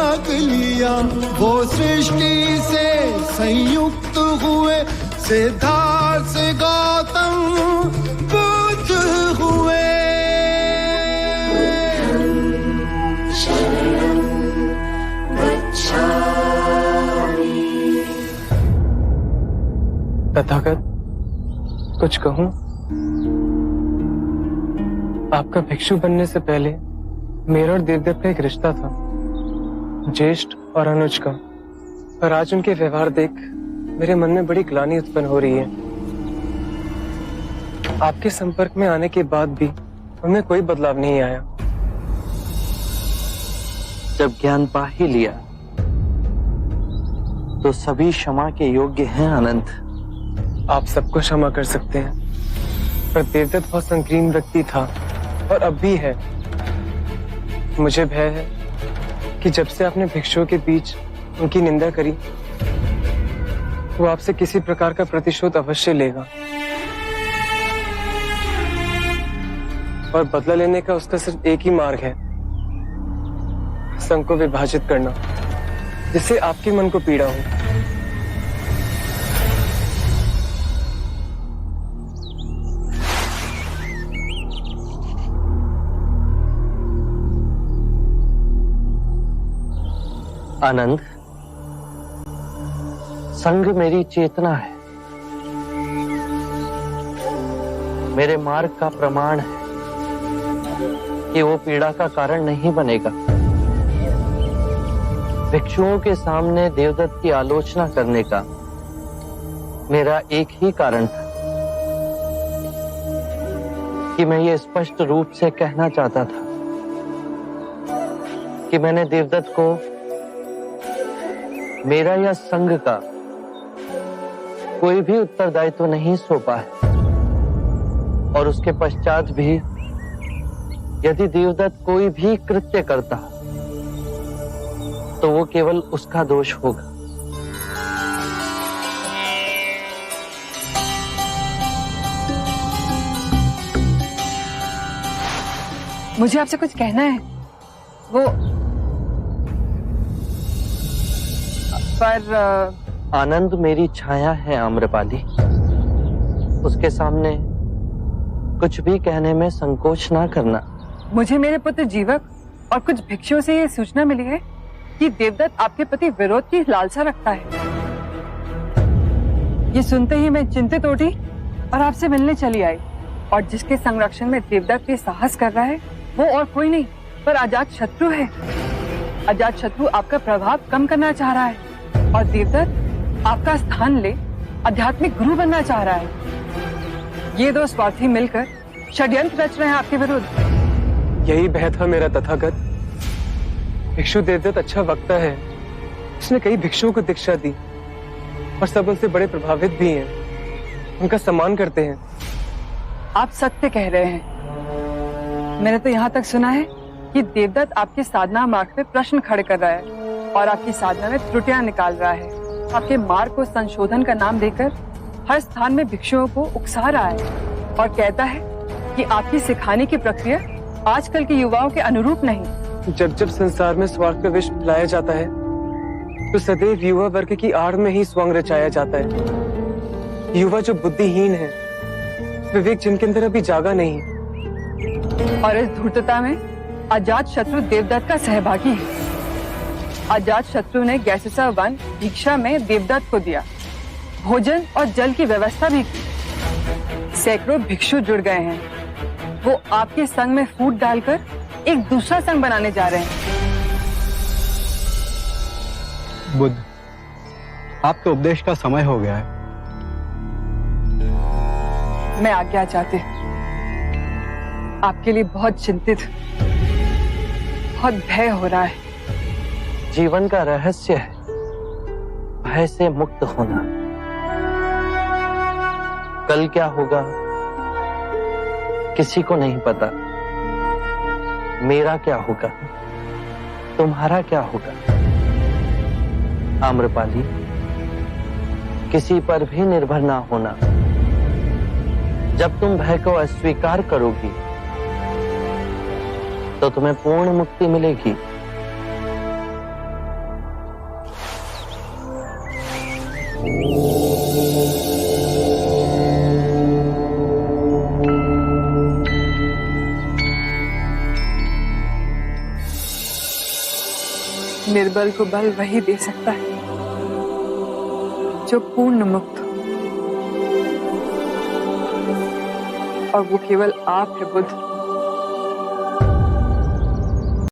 त्याग लिया, वो सृष्टि से संयुक्त हुए, सिद्धार्थ से गौतम बुद्ध हुए। तथागत, कुछ कहूं? आपका भिक्षु बनने से पहले मेरा और देवदत्त का एक रिश्ता था, ज्येष्ठ और अनुज का। पर आज उनके व्यवहार देख मेरे मन में बड़ी ग्लानि उत्पन्न हो रही है। आपके संपर्क में आने के बाद भी उनमें कोई बदलाव नहीं आया। जब ज्ञान पा ही लिया तो सभी क्षमा के योग्य हैं अनंत। आप सबको क्षमा कर सकते हैं, पर देवदत्त बहुत संकीर्ण व्यक्ति था और अब भी है। मुझे भय है कि जब से आपने भिक्षुओं के बीच उनकी निंदा करी, वो आपसे किसी प्रकार का प्रतिशोध अवश्य लेगा और बदला लेने का उसका सिर्फ एक ही मार्ग है, संघ को विभाजित करना, जिससे आपके मन को पीड़ा हो। आनंद, संघ मेरी चेतना है, मेरे मार्ग का प्रमाण है कि वो पीड़ा का कारण नहीं बनेगा। भिक्षुओं के सामने देवदत्त की आलोचना करने का मेरा एक ही कारण था कि मैं ये स्पष्ट रूप से कहना चाहता था कि मैंने देवदत्त को मेरा या संघ का कोई भी उत्तरदायित्व नहीं सौंपा है, और उसके पश्चात भी यदि देवदत्त कोई भी कृत्य करता तो वो केवल उसका दोष होगा। मुझे आपसे कुछ कहना है। वो पर आनंद मेरी छाया है आम्रपाली, उसके सामने कुछ भी कहने में संकोच ना करना। मुझे मेरे पुत्र जीवक और कुछ भिक्षुओं से ये सूचना मिली है कि देवदत्त आपके प्रति विरोध की लालसा रखता है। ये सुनते ही मैं चिंतित उठी और आपसे मिलने चली आई, और जिसके संरक्षण में देवदत्त ये साहस कर रहा है वो और कोई नहीं पर अजात शत्रु है। अजात शत्रु आपका प्रभाव कम करना चाह रहा है और देवदत्त आपका स्थान ले आध्यात्मिक गुरु बनना चाह रहा है। ये दो स्वार्थी मिलकर षड्यंत्र रच रहे हैं आपके विरुद्ध। यही भय था मेरा तथागत। भिक्षु देवदत्त अच्छा वक्ता है, उसने कई भिक्षुओं को दीक्षा दी और सब उनसे बड़े प्रभावित भी हैं, उनका सम्मान करते हैं। आप सत्य कह रहे हैं। मैंने तो यहाँ तक सुना है कि देवदत्त आपकी साधना मार्ग पे प्रश्न खड़े कर रहा है और आपकी साधना में त्रुटियां निकाल रहा है। आपके मार्ग को संशोधन का नाम देकर हर स्थान में भिक्षुओं को उकसा रहा है और कहता है कि आपकी सिखाने की प्रक्रिया आजकल के युवाओं के अनुरूप नहीं। जब जब संसार में स्वार्थ का विष फैलाया जाता है तो सदैव युवा वर्ग की आड़ में ही स्वांग रचाया जाता है। युवा जो बुद्धिहीन है, विवेक जिनके अंदर अभी जागा नहीं, और इस धूर्तता में अजात शत्रु देवदत्त का सहभागी है। अजात शत्रु ने गैसेसा वन भिक्षा में देवदत्त को दिया, भोजन और जल की व्यवस्था भी की। सैकड़ों भिक्षु जुड़ गए हैं। वो आपके संग में फूट डालकर एक दूसरा संघ बनाने जा रहे हैं। बुद्ध, आपके उपदेश का समय हो गया है। मैं आज्ञा चाहती हूँ। आपके लिए बहुत चिंतित, बहुत भय हो रहा है। जीवन का रहस्य है भय से मुक्त होना। कल क्या होगा किसी को नहीं पता। मेरा क्या होगा, तुम्हारा क्या होगा। आम्रपाली, किसी पर भी निर्भर ना होना। जब तुम भय को अस्वीकार करोगी तो तुम्हें पूर्ण मुक्ति मिलेगी। निर्बल को बल वही दे सकता है जो पूर्ण मुक्त हो, और वो केवल आप है बुद्ध।